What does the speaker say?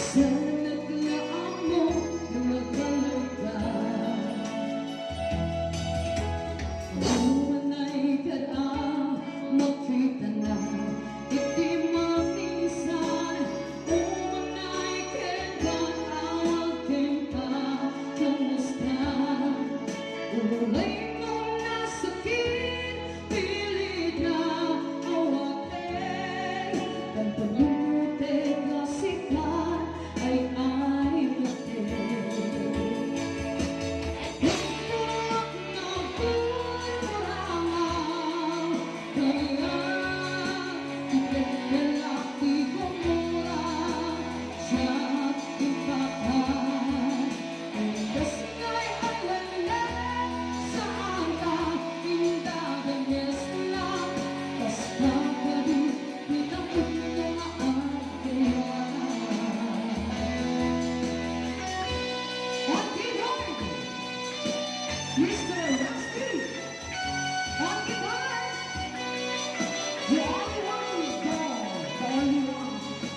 sa naglaan mo na magkalaga. Umanay ka na, makita na, hindi maminsan. Umanay ka na, awagin ka, kamusta? Ulay mo na sakit, pilit na awagin. Ang panunutin na sikat ay ahimatin. Huwag na pagkurangan, kaya ipaglalaki ko mura sa ipakan. Indas nga'y alala sa ata, indagan yes lang, basta ka rin pinakot na aking Ate Lord,